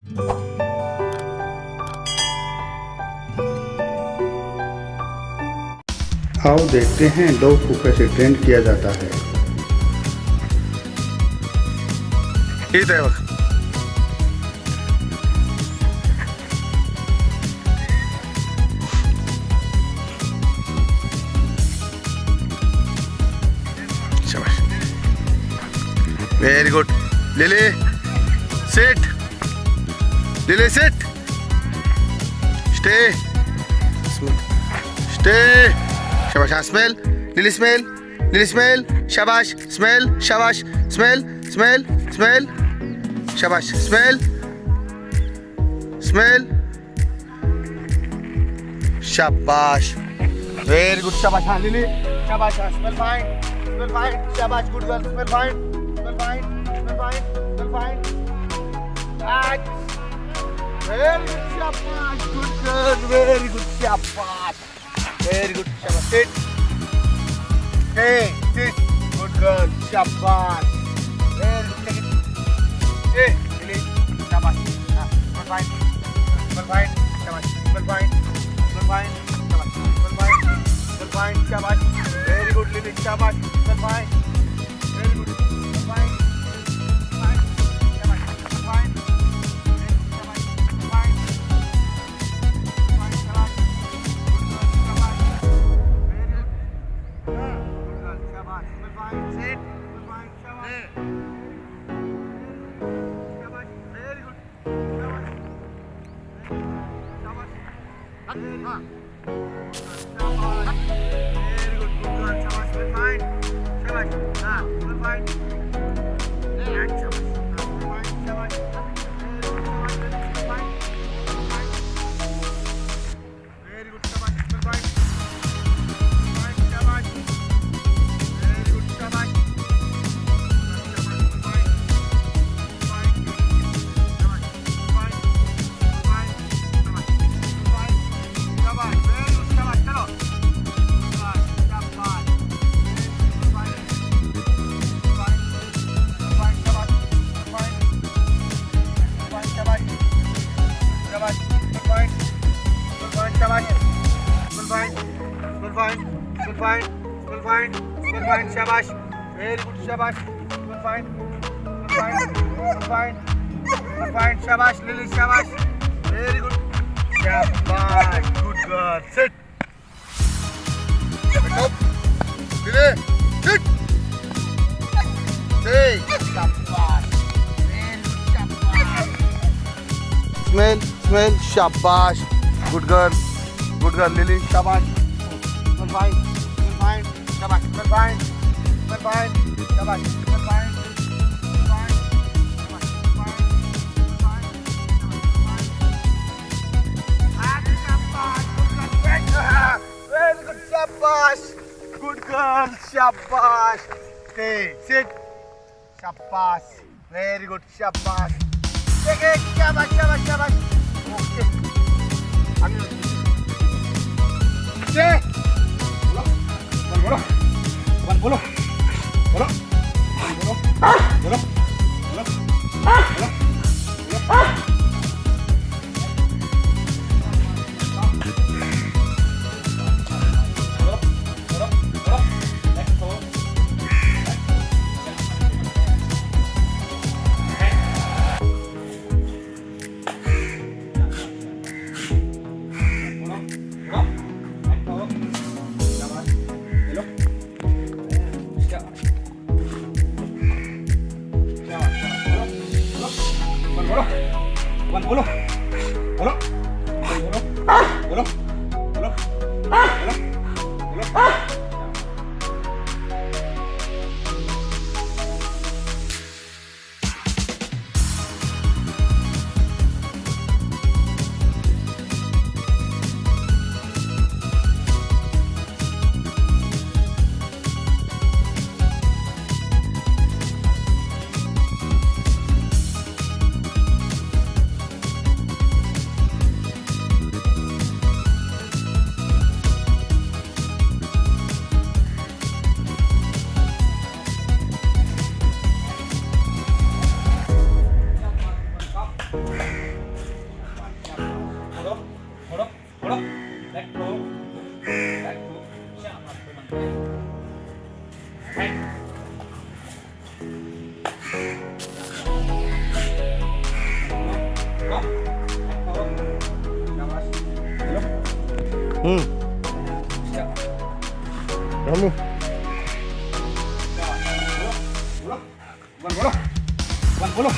आओ देखते हैं डॉग को कैसे ट्रेन किया जाता है। इथं आहे बघ. शाबाश. Very good. Lily sit. Lily sit. Stay. Stay. शाबाश. Smell. Lily smell. Lily smell. शाबाश. स्मेल. शाबाश. स्मेल. स्मेल. स्मेल. शाबाश. स्मेल. स्मेल. शाबाश. Very good. शाबाश. हाँ लिली. शाबाश. Smell fine. Smell fine. शाबाश. Good girl. Smell fine. Smell fine. Smell fine. Smell fine. Very good. Shabash. Good girl. Very good. Shabash. Very good. Shabash. Sit. Hey. Sit. Good girl. Shabash. Very good. Take it. Hey. Lily. Shabash. Smell fine. Smell fine. Shabash. Smell fine. Smell fine. Shabash. Smell fine. Smell fine. Shabash. Very good. Lily. Shabash. Smell fine. Very good. Smell fine. Fine. Shabash. Smell fine. Shabash. Very good. Shabash. Smell fine. Smell fine. Smell fine. Smell fine. Shabash. Lily. Shabash. Very good. Shabash. Good girl. Sit. Sit up. Lily. Sit. Hey. Shabash. Very good. Shabash. Smell. Smell. Shabash. Good girl. Good girl. Lily. Shabash. Smell fine. Smell fine. Shabash. Smell fine. Smell fine. Shabash. Smell fine. Smell fine. Shabash. Smell fine. Smell fine. Shabash. Very good. Shabash. Good girl. Shabash. Stay. Sit. Shabash. Very good. Shabash. Take it. Shabash. Shabash. Shabash. Okay. Stay. One bolo. Bolo. Bolo. Bolo. Bolo. Bolo. Ramu. Bolo.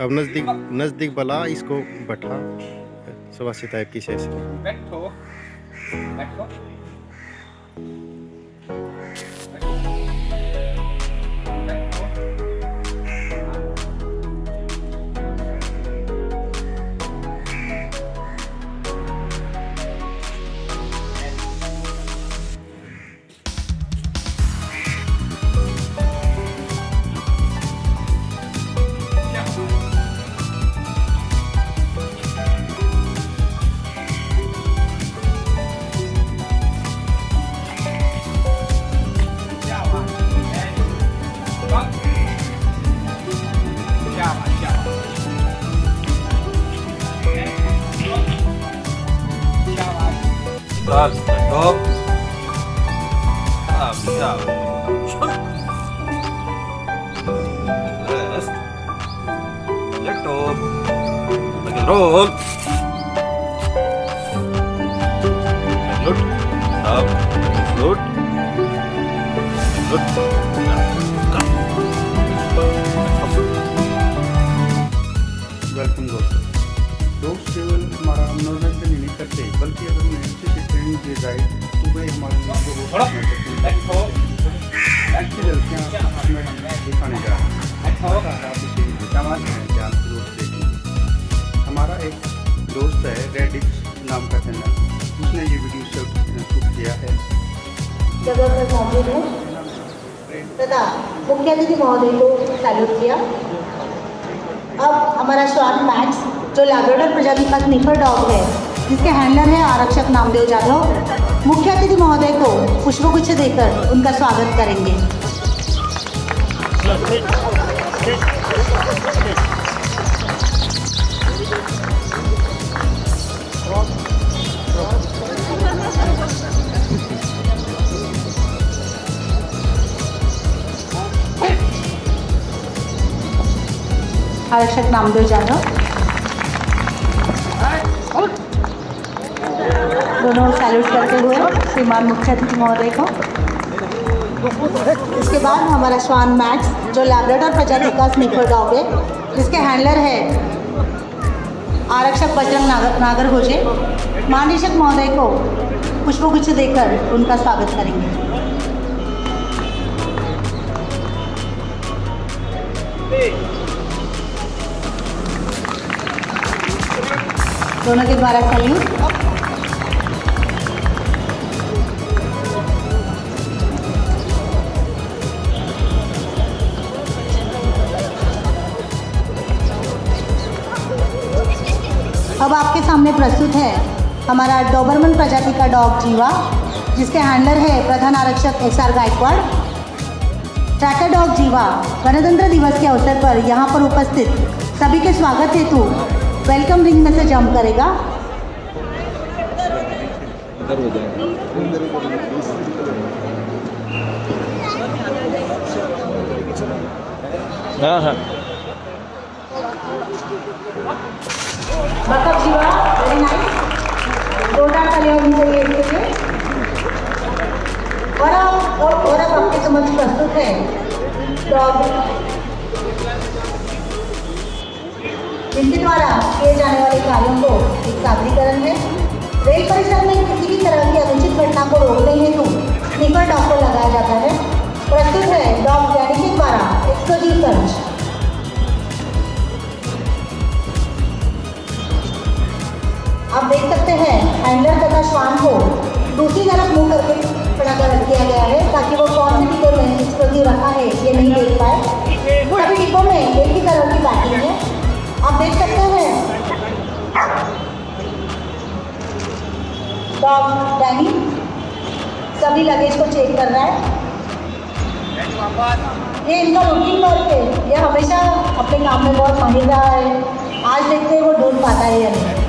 अब नज़दीक बला इसको बैठा सवासी type की शेष बैठो बैठो Stop. Stop. Rest. Let go. Make it roll. Good. Stop. Good. Good. Welcome दोस्तों। दोस्त केवल हमारा मनोरंजन ही नहीं करते बल्कि अगर उन्हें अच्छे से ट्रेनिंग दी जाए तो वे हमारे लिए अच्छी लड़कियाँ हमें दिखाने जा रहे हैं। आप इसे ध्यानपूर्वक देखेंगे। हमारा एक दोस्त है रेडिक्स नाम का चैनल, उसने ये वीडियो शूट किया है। जगह पर मौजूद है तथा मुख्य अतिथि महोदय को सैल्यूट किया। अब हमारा श्वान मैक्स जो लैब्राडोर प्रजाति का स्निफर डॉग है, जिसके हैंडलर है आरक्षक नामदेव जाधव, मुख्य अतिथि महोदय को पुष्पगुच्छ देकर उनका स्वागत करेंगे। आरक्षक नामदेव जाधव, दोनों सैल्यूट करते हुए श्रीमान मुख्य अतिथि महोदय को। इसके बाद हमारा श्वान मैक्स जो लैब्राडोर प्रजाति का स्निफर डॉग है, जिसके हैंडलर है आरक्षक बजरंग नागरगोजे, महानिरीक्षक महोदय को पुष्पगुच्छ देकर उनका स्वागत करेंगे। दोनों के द्वारा सैल्यूट। अब आपके सामने प्रस्तुत है हमारा डोबरमन प्रजाति का डॉग जीवा, जिसके हैंडलर है प्रधान आरक्षक SR गायकवाड़। ट्रैकर डॉग जीवा गणतंत्र दिवस के अवसर पर यहाँ पर उपस्थित सभी के स्वागत हेतु वेलकम रिंग में से जंप करेगा। बकअप जीवा, वेरी नाइस। जोरदार तालियां होनी चाहिए इसके लिए। और अब आपके समक्ष प्रस्तुत है डॉग, जिनके द्वारा किए जाने वाले कार्यों को एक सादरीकरण है। रेल परिसर में किसी भी तरह की अनुचित घटना को रोकने हेतु स्निफर डॉग को लगाया जाता है। प्रस्तुत है डॉग डैनी के द्वारा एक्सप्लोजिव पंच। आप देख सकते हैं हैंडलर तथा श्वान को दूसरी तरफ मुंह करके खड़ा कर दिया गया है, ताकि वो कौन सी डिब्बे में एक्सप्लोजिव रखा है ये नहीं देख पाए। सभी डिब्बों में एक ही तरह की पैकिंग है। आप देख सकते हैं डॉग डैनी सभी लगेज को चेक कर रहा है। ये इनका रूटीन वर्क है, ये हमेशा अपने काम में बहुत माहिर रहा है। आज देखते हैं वो ढूंढ पाता है या नहीं।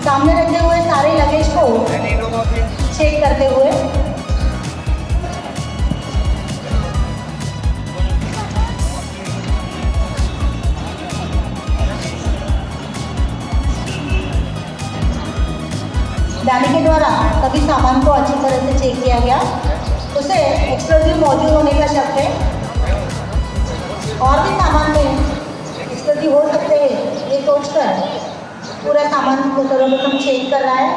सामने रखे हुए सारे लगेज को चेक करते हुए डैनी के द्वारा सभी सामान को अच्छी तरह से चेक किया गया। उसे एक्सप्लोजिव मौजूद होने का शक है। और भी सामान में एक्सप्लोजिव हो सकते हैं ये सोचकर पूरा सामान को सर्वप्रथम चेक कर रहा है।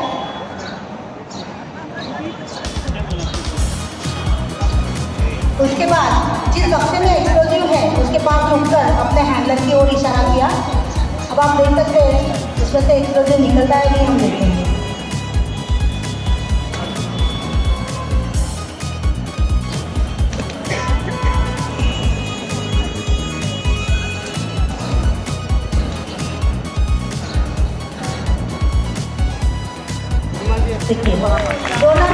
उसके बाद जिस बक्से में एक्सप्लोजिव है उसके पास रुककर अपने हैंडलर की ओर इशारा किया। अब आप देख सकते हैं उसमें से एक्सप्लोजिव निकलता है कि हम देखेंगे। दोनों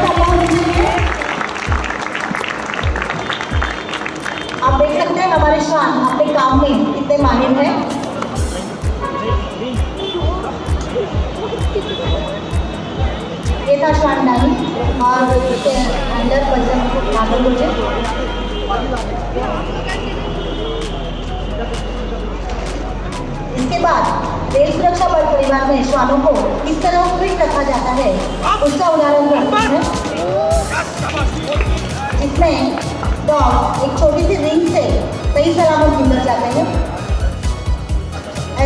आप देख सकते हैं हमारे श्वान अपने काम में कितने माहिर हैं। ये था श्वान डैनी और इसके अंदर बजरंग नागरगोजे। इसके बाद रेल सुरक्षा बल परिवार में श्वानों को किस तरह फिट रखा जाता है उसका उदाहरण करते हैं, जिसमें डॉग एक छोटी सी रिंग से सही सलामत गुजर जाते हैं।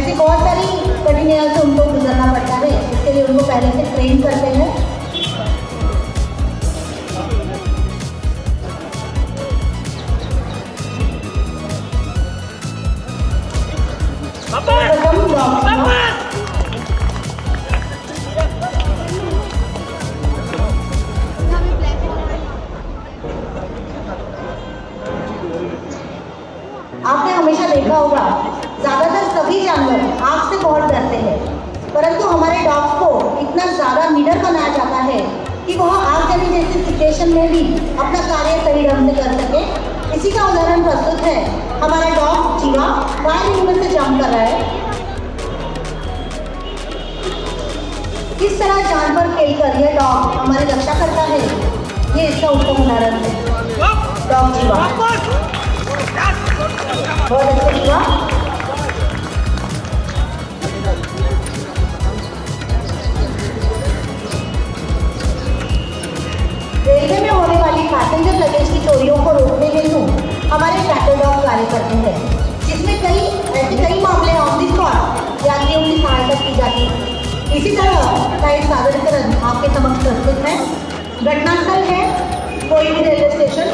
ऐसी बहुत सारी कठिनाइयों से उनको गुजरना पड़ता है, इसके लिए उनको पहले से ट्रेन करते हैं। आपने हमेशा देखा होगा ज्यादातर सभी जानवर आग से बहुत डरते हैं, परंतु हमारे डॉग्स को एक इतना ज़्यादा निडर बनाया जाता है कि वह आगजनी जैसी सिचुएशन में भी अपना कार्य सही ढंग से कर सके। इसी का उदाहरण प्रस्तुत है हमारा डॉग जीवा फायर एनिमल से जंप कर रहा है। किस तरह जान पर खेलकर यह डॉग हमारी रक्षा करता है, ये इसका उत्तम उदाहरण है। डॉग जीवा बहुत अच्छा जीवा। रेलवे में होने वाली पैसेंजर लगेज की चोरियों को रोकने हेतु हमारे ट्रैकर डॉग कार्य करते हैं, जिसमें कई मामले ऑन द स्पॉट यात्रियों की सहायता की जाती है। इसी तरह का एक सादरीकरण आपके समक्ष प्रस्तुत है। घटनास्थल है कोई भी रेलवे स्टेशन।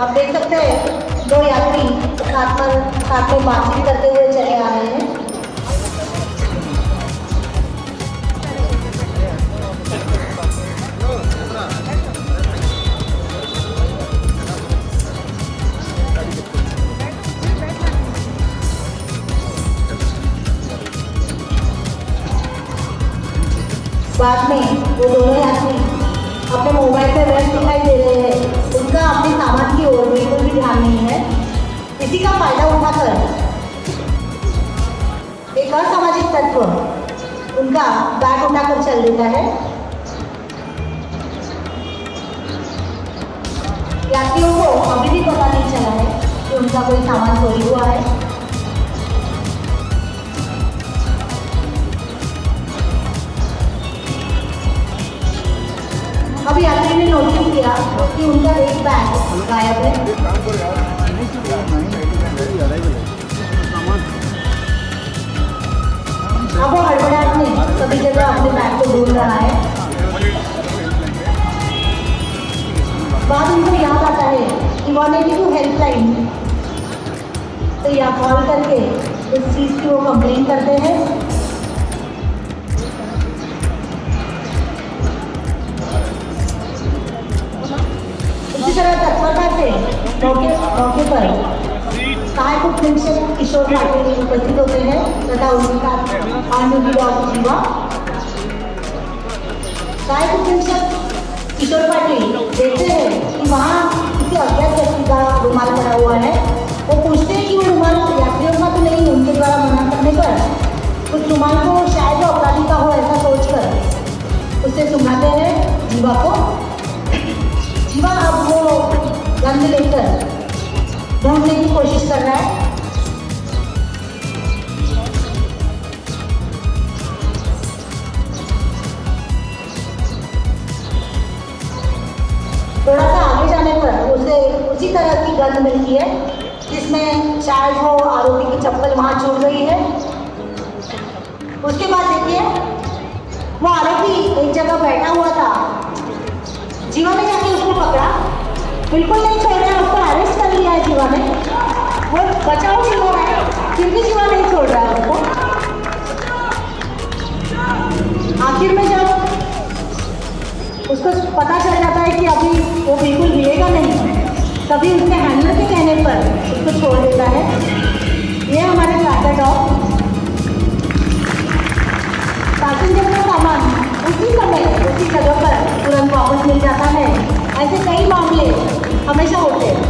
आप देख सकते हैं दो यात्री साथ में बातचीत करते हुए चले आ रहे हैं। बाद में वो दोनों यात्री अपने मोबाइल पे व्यस्त दिखाई दे रहे हैं। उनका अपने सामान की ओर बिल्कुल भी ध्यान नहीं है। इसी का फायदा उठाकर एक असामाजिक तत्व उनका बैग उठाकर चल देता है। यात्रियों को अभी भी पता नहीं चला है कि उनका कोई सामान चोरी हुआ है। अब यात्री ने नोटिस किया कि उनका एक बैग गायब है। अब वो हड़बड़ाहट में सभी जगह अपने बैग को ढूंढ रहा है। बाद उनको याद आता है कि 182 हेल्पलाइन तो या कॉल करके इस चीज़ की वो कंप्लेन करते हैं। इसी तरह तत्परता से मौके पर सहायक उप निरीक्षक किशोर पाटिल उपस्थित होते हैं तथा उनके साथ ऑन-ड्यूटी डॉग जीवा। सहायक उप निरीक्षक किशोर पाटिल देखते हैं कि वहाँ किसी अज्ञात व्यक्ति का रुमाल पड़ा हुआ है। वो पूछते हैं कि वो रुमाल यात्रियों का तो नहीं, उनके द्वारा मना करने पर उस रुमाल को शायद वो अपराधी का हो ऐसा सोचकर उससे सुनाते हैं जीवा को। जीवा अब वो गंद लेकर ढूंढने की कोशिश कर रहा है। थोड़ा सा आगे जाने पर उसे उसी तरह की गंद मिलती है जिसमें शायद वो आरोपी की चप्पल वहाँ छूट गई है। उसके बाद देखिए वो आरोपी एक जगह बैठा हुआ था। जीवा ने जाके उसको पकड़ा, बिल्कुल नहीं छोड़ रहा है, उसको अरेस्ट कर लिया है जीवा ने। वो बचाव नहीं हो रहा है, फिर भी जीवा नहीं छोड़ रहा है उसको। आखिर में जब उसको पता चल जाता है कि अभी वो बिल्कुल हिलेगा नहीं, तभी उसके हैंडलर के कहने पर उसको छोड़ देता है। ये हमारे ट्रैकर डॉग पैसेंजर का सामान उसी समय उसी जगह पर तुरंत वापस मिल जाता है। ऐसे कई मामले हमेशा होते हैं।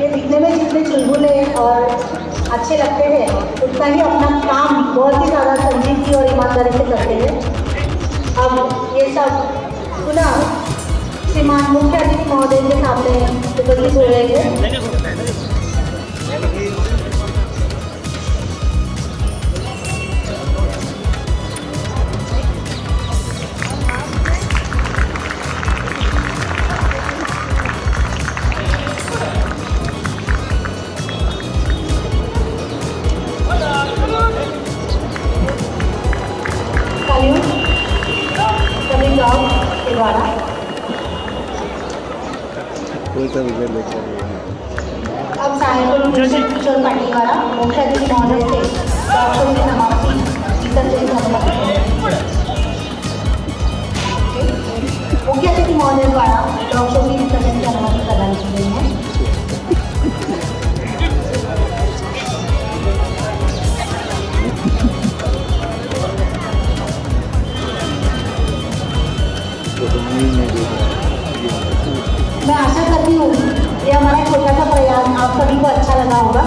ये दिखने में जितने चुलबुले और अच्छे लगते हैं उतना ही अपना काम बहुत ही ज़्यादा संजीदगी और ईमानदारी से करते हैं। अब ये सब पुनः श्रीमान मुख्य अतिथि महोदय के सामने उपस्थित हो रहे हैं। सभी गाँव के द्वारा कोई सा विजय लेकर अब सहायक किशोर पाटील द्वारा मुख्यातिथी महोदय से डॉग शो की समाप्ति विसर्जन की अनुमति मुख्यातिथि महोदय द्वारा डॉग शो की विसर्जन की अनुमति प्रदान की गई है। मैं आशा करती हूँ ये हमारा छोटा सा प्रयास आप सभी को अच्छा लगा होगा।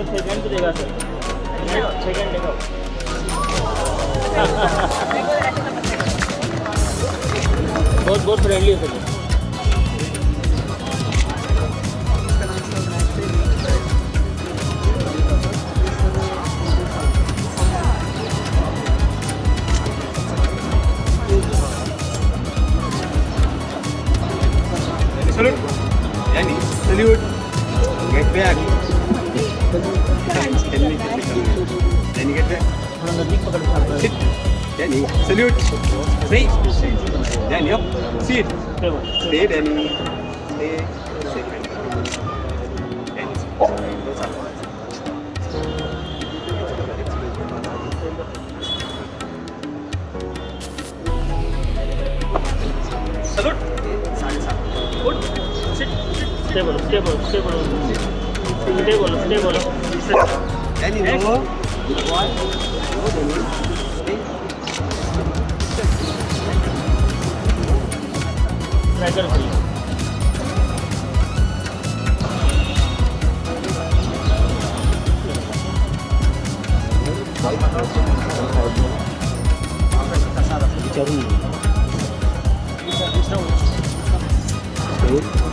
सेकंड देगा सर, सेकंड देखो। बहुत बहुत फ्रेंडली है sir. Salute. Danny, salute. Get back. Danny, get back. थोड़ा नजदीक पकड़ के Sit. Danny, salute. Stay. Danny, up. Sit. Stay, Danny. Stay. Sit. Danny, close up. Salute. Good. Sit. Stay बोलो, स्टे बोलो, स्टे बोलो, स्टे बोलो, stay बोलो। Danny, no. Good boy. No, Danny. Stay. Try करो भैया। Stay.